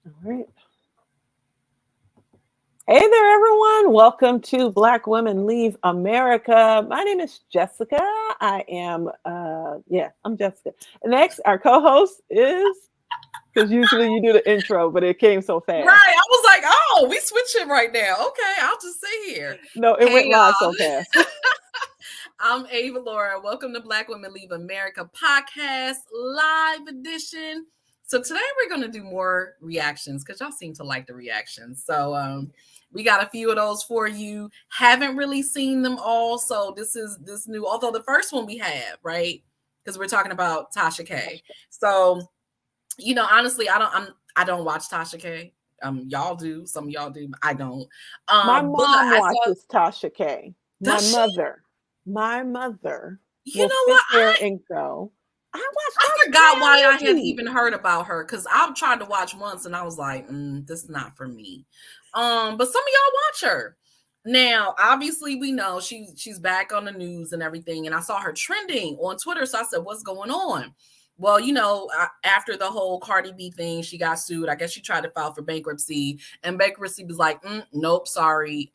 All right. Hey there, everyone. Welcome to Black Women Leave America. My name is Jessica. I'm Jessica. Next, our co host is, because usually you do the intro, but it came so fast. Right. I was like, oh, we switching right now. Okay, I'll just sit here. No, it Hey, went live y'all. so fast. I'm Ava Laura. Welcome to Black Women Leave America podcast live edition. So today we're going to do more reactions because y'all seem to like the reactions. So we got a few of those for you. Haven't really seen them all, so this is this new. Although the first one we have, right? Because we're talking about Tasha K. So honestly, I don't watch Tasha K. Y'all do. Some of y'all do. I don't. My But mom I saw. watches Tasha K. My Does she? mother You will know sit what? there and go, I watch I Tasha K forgot why I on had repeat. even heard about her because I've tried to watch once and I was like, this is not for me. But some of y'all watch her. Now, obviously, we know she's back on the news and everything, and I saw her trending on Twitter, so I said, "What's going on?" Well, after the whole Cardi B thing, she got sued. I guess she tried to file for bankruptcy, and bankruptcy was like, "Nope, sorry,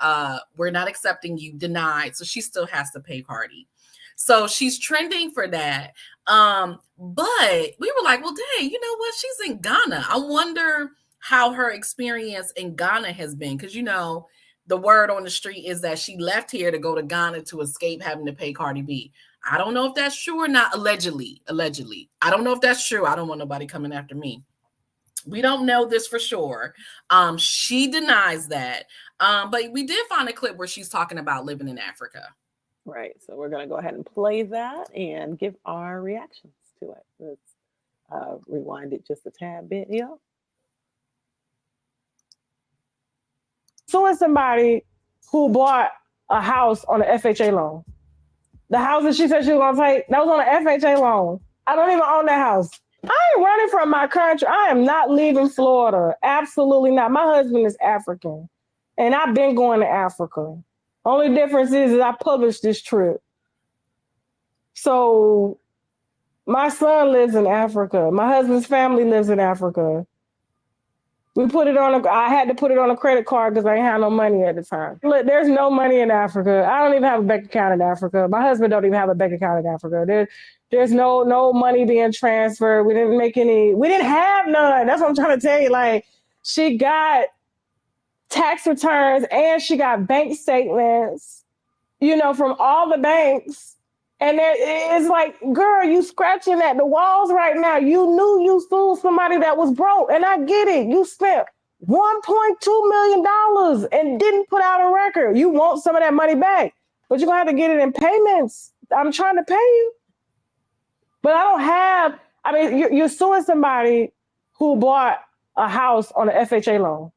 we're not accepting you, denied." So she still has to pay Cardi. So she's trending for that. But we were like, well, dang, you know what? She's in Ghana. I wonder how her experience in Ghana has been. Because, the word on the street is that she left here to go to Ghana to escape having to pay Cardi B. I don't know if that's true or not. Allegedly. I don't know if that's true. I don't want nobody coming after me. We don't know this for sure. She denies that. But we did find a clip where she's talking about living in Africa. Right. So we're going to go ahead and play that and give our reactions to it. Let's rewind it just a tad bit here. Suing somebody who bought a house on an FHA loan. The house that she said she was gonna take, that was on an FHA loan. I don't even own that house. I ain't running from my country. I am not leaving Florida. Absolutely not. My husband is African, and I've been going to Africa. Only difference is I published this trip. So my son lives in Africa. My husband's family lives in Africa. I had to put it on a credit card because I ain't had no money at the time. Look, there's no money in Africa. I don't even have a bank account in Africa. My husband don't even have a bank account in Africa. There's no money being transferred. We didn't have none. That's what I'm trying to tell you. Like, she got tax returns and she got bank statements, from all the banks. And it's like, girl, you scratching at the walls right now. You knew you sued somebody that was broke. And I get it. You spent $1.2 million and didn't put out a record. You want some of that money back, but you're going to have to get it in payments. I'm trying to pay you. But you're suing somebody who bought a house on an FHA loan.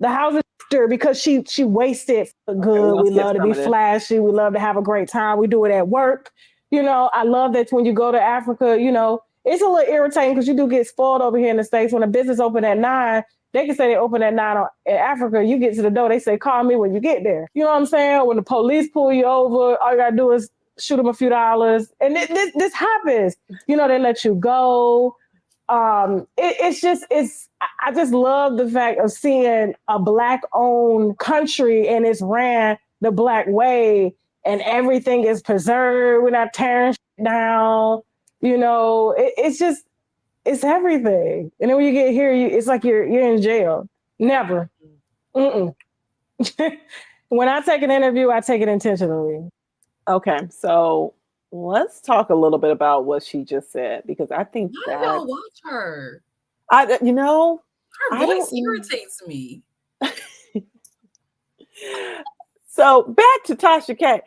The house is because she wasted Okay, we're good. going We to skip love to some be of this. flashy. We love to have a great time. We do it at work. I love that when you go to Africa, it's a little irritating because you do get spoiled over here in the States. When a business open at 9, they can say they open at 9 in Africa. You get to the door, they say, call me when you get there. You know what I'm saying? When the police pull you over, all you got to do is shoot them a few dollars. And this happens. They let you go. I just love the fact of seeing a black owned country and it's ran the black way and everything is preserved. We're not tearing down. It's everything. And then when you get here, it's like you're in jail. Never. Mm-mm. When I take an interview, I take it intentionally. Okay, so let's talk a little bit about what she just said because I think Why do that y'all watch her? I, you know, Her I voice don't. irritates me. So back to Tasha K.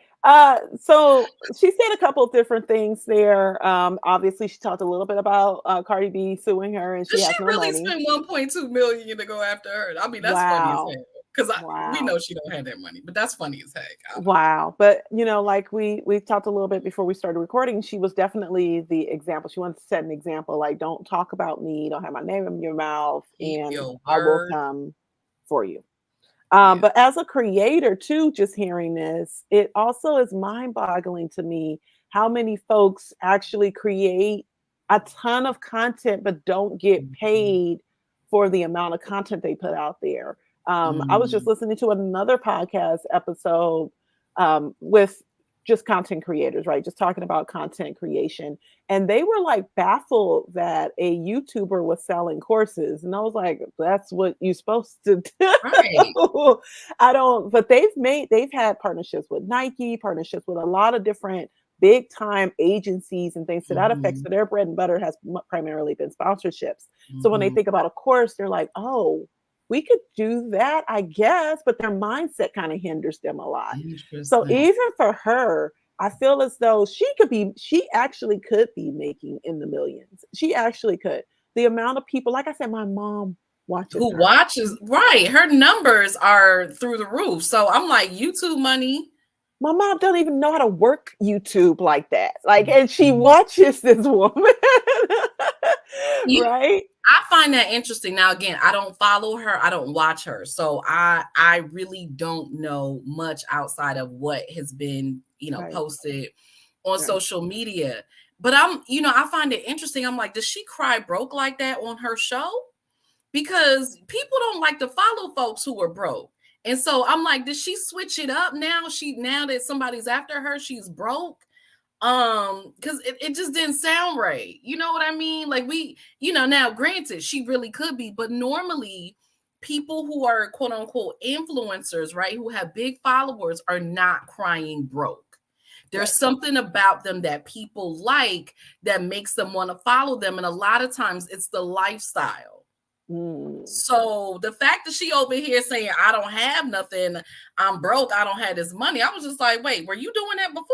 So she said a couple of different things there. Obviously, she talked a little bit about Cardi B suing her, and she Does she has no really money. spend 1.2 million to go after her? I mean, that's funny as Wow, heck. Because we wow, know she don't have that money, but that's funny as heck. I don't know. wow. But like we talked a little bit before we started recording, she was definitely the example. She wanted to set an example, like don't talk about me, don't have my name in your mouth, Keep and your I will word. come for you. Yeah. But as a creator, too, just hearing this, it also is mind boggling to me how many folks actually create a ton of content but don't get Mhm. paid for the amount of content they put out there. I was just listening to another podcast episode with just content creators, right? Just talking about content creation. And they were like baffled that a YouTuber was selling courses. And I was like, that's what you're supposed to do. Right. But they've had partnerships with Nike, partnerships with a lot of different big time agencies and things to that effect. So their bread and butter has primarily been sponsorships. So when they think about a course, they're like, oh, we could do that, I guess, but their mindset kind of hinders them a lot. So even for her, I feel as though she actually could be making in the millions. She actually could. The amount of people, like I said, my mom watches right. Her numbers are through the roof. So I'm like, YouTube money. My mom doesn't even know how to work YouTube like that. Like, and she watches this woman. Right? I find that interesting. Now, again, I don't follow her. I don't watch her. So I really don't know much outside of what has been, posted on social media. But I find it interesting. I'm like, does she cry broke like that on her show? Because people don't like to follow folks who are broke. And so I'm like, did she switch it up now? Now that somebody's after her, she's broke. Because it just didn't sound right. You know what I mean? Like now granted, she really could be, but normally people who are quote unquote influencers, right, who have big followers are not crying broke. There's something about them that people like that makes them want to follow them. And a lot of times it's the lifestyle. So the fact that she over here saying, I don't have nothing, I'm broke, I don't have this money. I was just like, wait, were you doing that before?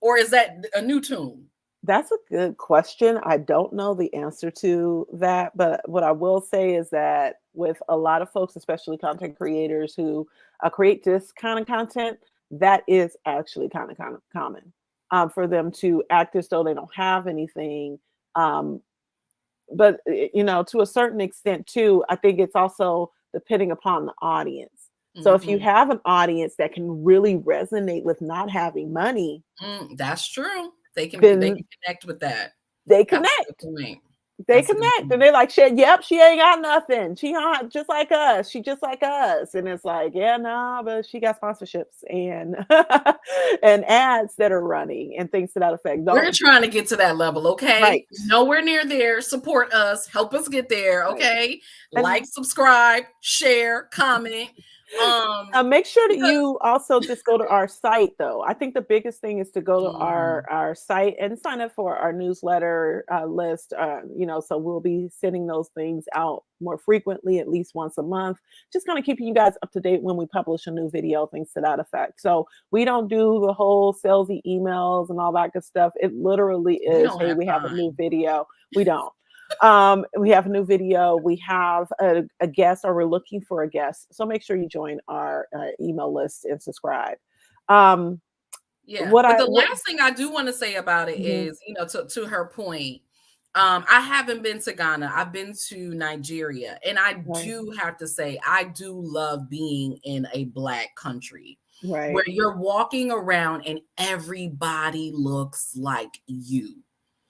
Or is that a new tune? That's a good question. I don't know the answer to that. But what I will say is that with a lot of folks, especially content creators who create this kind of content, that is actually kind of common for them to act as though they don't have anything. But, to a certain extent, too, I think it's also depending upon the audience. So if you have an audience that can really resonate with not having money, that's true. They can connect with that. They connect. They connect, and they're like, "Shit, yep, she ain't got nothing. She just like us. She just like us." And it's like, yeah, nah, but she got sponsorships and and ads that are running and things to that effect. We're trying to get to that level, okay? Right. Nowhere near there. Support us. Help us get there, okay? Right. Like, subscribe, share, comment. Make sure that you also just go to our site, though. I think the biggest thing is to go to our site and sign up for our newsletter list. So we'll be sending those things out more frequently, at least once a month, just kind of keeping you guys up to date when we publish a new video, things to that effect. So we don't do the whole salesy emails and all that good stuff. It literally is, hey, we have a new video. We don't. We have a new video, we have a guest, or we're looking for a guest, so make sure you join our email list and subscribe. The last thing I do want to say about it is, to her point, I haven't been to Ghana. I've been to Nigeria, and I do have to say I do love being in a Black country, where you're walking around and everybody looks like you.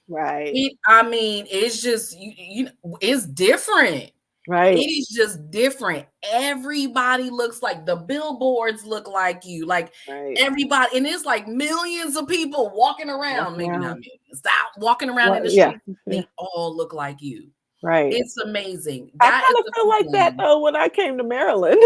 Right. It's just it's different. Right. It is just different. Everybody looks like, the billboards look like you, like everybody, and it's like millions of people walking around, maybe not millions, walking around in the street. They all look like you. Right. It's amazing. I kind of feel like that though when I came to Maryland.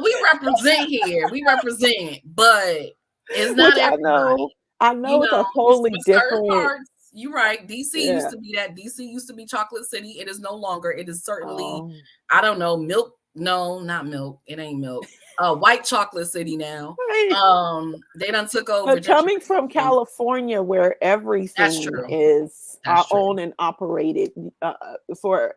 We represent here. We represent, but it's not everybody. I know it's a totally different parts. You're right. DC used to be that. DC used to be Chocolate City. It is no longer. It is certainly, I don't know, milk. No, not milk. It ain't milk. White Chocolate City now. Right. They done took over. But coming from California, where everything is owned and operated for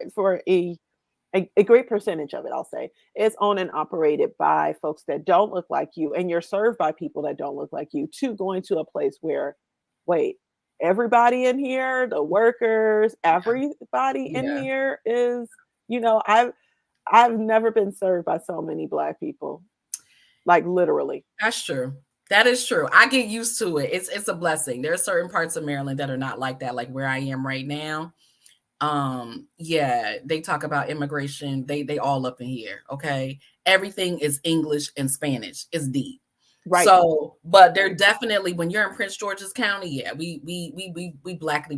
a great percentage of it, I'll say, is owned and operated by folks that don't look like you, and you're served by people that don't look like you, to going to a place where, wait, everybody in here, the workers, everybody in here is, I've never been served by so many Black people, like literally. That's true. That is true. I get used to it. It's a blessing. There are certain parts of Maryland that are not like that, like where I am right now. Yeah, they talk about immigration. They all up in here. Okay, everything is English and Spanish. It's deep. Right. So, but they're definitely, when you're in Prince George's County, yeah, we black,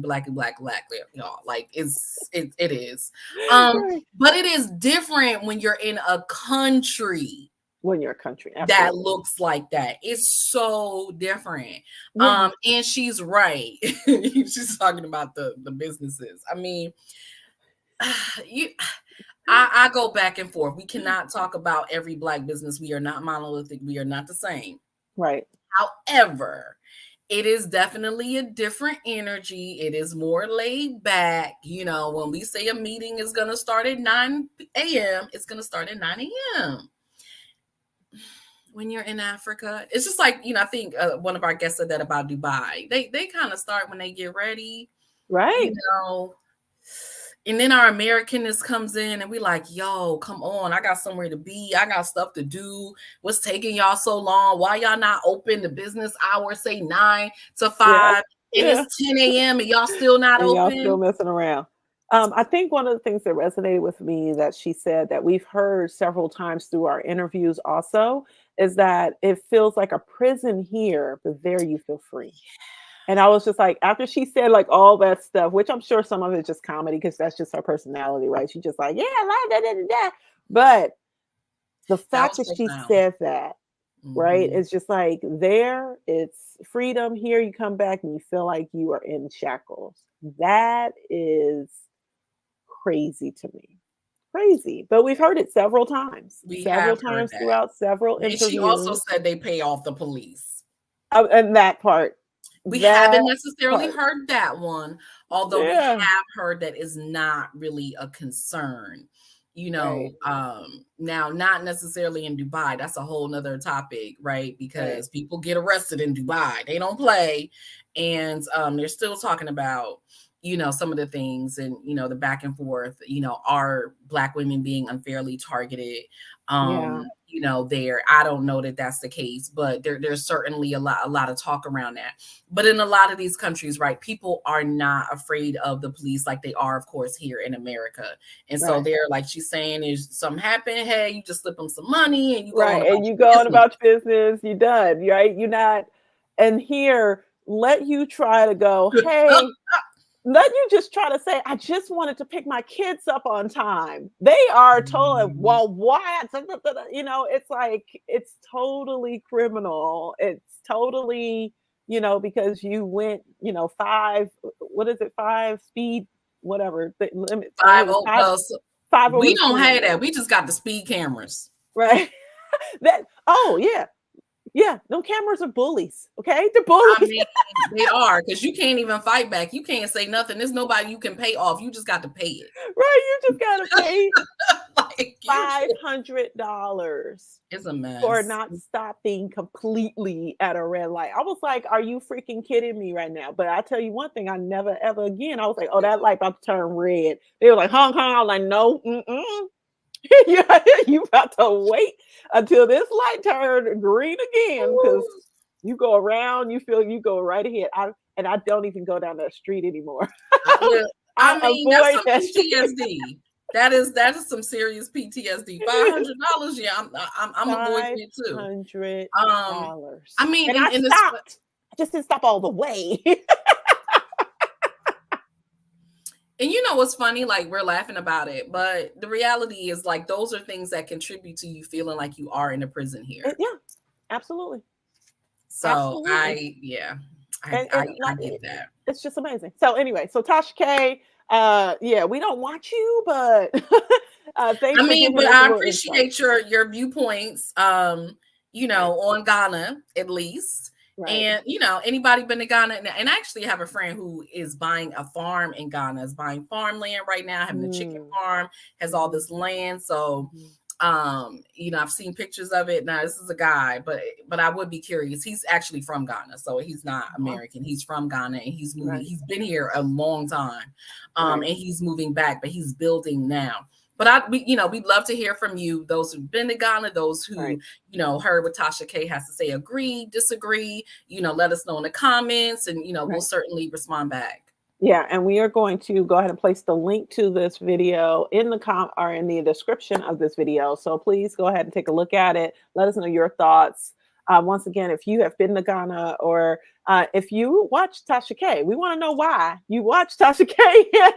y'all. Like it is. Right. But it is different when you're in a country When you're a country, that absolutely. looks like that. It's so different. Yeah. And she's right. She's talking about the businesses. I mean, you I go back and forth. We cannot talk about every black business. We are not monolithic. We are not the same. Right. However, it is definitely a different energy. It is more laid back. You know, when we say a meeting is going to start at 9 a.m., it's going to start at 9 a.m. When you're in Africa, it's just like, I think one of our guests said that about Dubai. They kind of start when they get ready, Right. And then our Americanness comes in and we like, yo, come on. I got somewhere to be. I got stuff to do. What's taking y'all so long? Why y'all not open? The business hours say 9 to 5 and Yeah. it's 10 a.m. and y'all still not And y'all still open? messing around. I think one of the things that resonated with me that she said that we've heard several times through our interviews also is that it feels like a prison here, but there you feel free. And I was just like, after she said like all that stuff, which I'm sure some of it's just comedy because that's just her personality, right? She's just like, yeah, la, da, da, da, da. But the That fact was that she profound. said that, right? Mhm. It's just like there, it's freedom. Here you come back and you feel like you are in shackles. That is crazy to me. Crazy. But we've heard it We several have heard times that. throughout several And she also interviews. said they pay off the police. And We that haven't necessarily part. heard that one, although we Yeah. have heard that is not really a concern. Right. Now not necessarily in Dubai. That's a whole nother topic, right? Right. Because people get arrested in Dubai. They don't play. And they're still talking about, some of the things and the back and forth, are black women being unfairly targeted Yeah. there. I don't know that that's the case, but there's certainly a lot of talk around that. But in a lot of these countries, right, people are not afraid of the police like they are, of course, here in America. And so Right. they're like she's saying, is something happen, hey, you just slip them some money and you go on Right. about And you your go on business. about your business, you done, right? You're not, and here, let you try to go, hey, let you just try to say, I just wanted to pick my kids up on time. They are totally, well, why? It's like, it's totally criminal. It's totally, because you went, what is it, five speed, whatever, the limit, Five only oh five, well, five over we the don't speed have limit, that. We just got the speed cameras. right? Oh, yeah. Yeah. No cameras are bullies. Okay. They're I bullies. mean, they are, because you can't even fight back. You can't say nothing. There's nobody you can pay off. You just got to pay it. Right. You just got to pay Like $500 it's a for mess. not stopping completely at a red light. I was like, are you freaking kidding me right now? But I tell you one thing, I never ever again. I was like, oh, that light about to turn red. They were like, honk, honk. I was like, no, you about to wait until this light turned green again because you go around, you feel you go right ahead. I don't even go down that street anymore. Well, I I mean, that's avoid some that street. PTSD. That is some serious PTSD. $500, yeah, I'm avoiding Five it too. hundred Um, dollars, I mean, and I in this, stopped. I just didn't stop all the way. and you know what's funny? Like we're laughing about it, but the reality is like those are things that contribute to you feeling like you are in a prison here. Yeah, absolutely, So absolutely, I get that. it's just amazing. So anyway, so Tasha K, yeah, we don't want you, but thanks I for mean, giving but us a I little insight. appreciate your viewpoints. Right, On Ghana at least. right. And anybody been to Ghana? And I actually have a friend who is buying a farm in Ghana, is buying farmland right now, having a chicken Mm, farm, has all mhm, this land. So mhm. I've seen pictures of it. Now this is a guy, but I would be curious. He's actually from Ghana, so he's not Wow. American. He's from Ghana and he's moving. Right, He's been here a long time. right, And he's moving back, but he's building now. But we'd love to hear from you, those who've been to Ghana, those who, right. heard what Tasha K has to say, agree, disagree, let us know in the comments and, we'll Right. certainly respond back. Yeah, and we are going to go ahead and place the link to this video in the or in the description of this video. So please go ahead and take a look at it. Let us know your thoughts. Once again, if you have been to Ghana or if you watch Tasha K, we want to know why you watch Tasha K and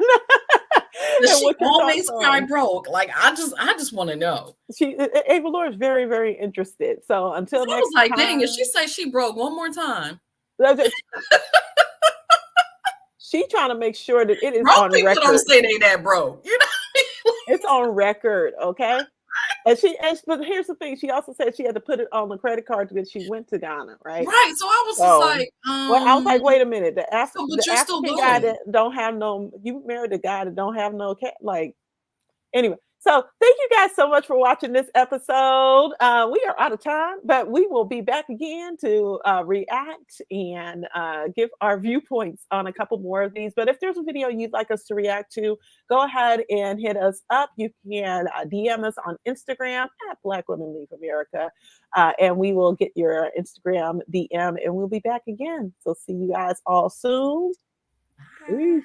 She what your thoughts always cry are. broke. Like I just want to know. Ava Laura is very, very interested. So until I was next like, dang, if time, she say she broke one more time, she trying to make sure that it is broke on people don't record. say they that broke. You know, It's on record, okay? But here's the thing. She also said she had to put it on the credit card because she went to Ghana, right? right? So I was just So, like, well, I was like, wait a minute. so but The you're still African guy going. that don't have no, you married a guy that don't have no cat, like anyway. So thank you guys so much for watching this episode. We are out of time, but we will be back again to react and give our viewpoints on a couple more of these. But if there's a video you'd like us to react to, go ahead and hit us up. You can DM us on Instagram at Black Women Leave America, and we will get your Instagram DM, and we'll be back again. So see you guys all soon. Peace.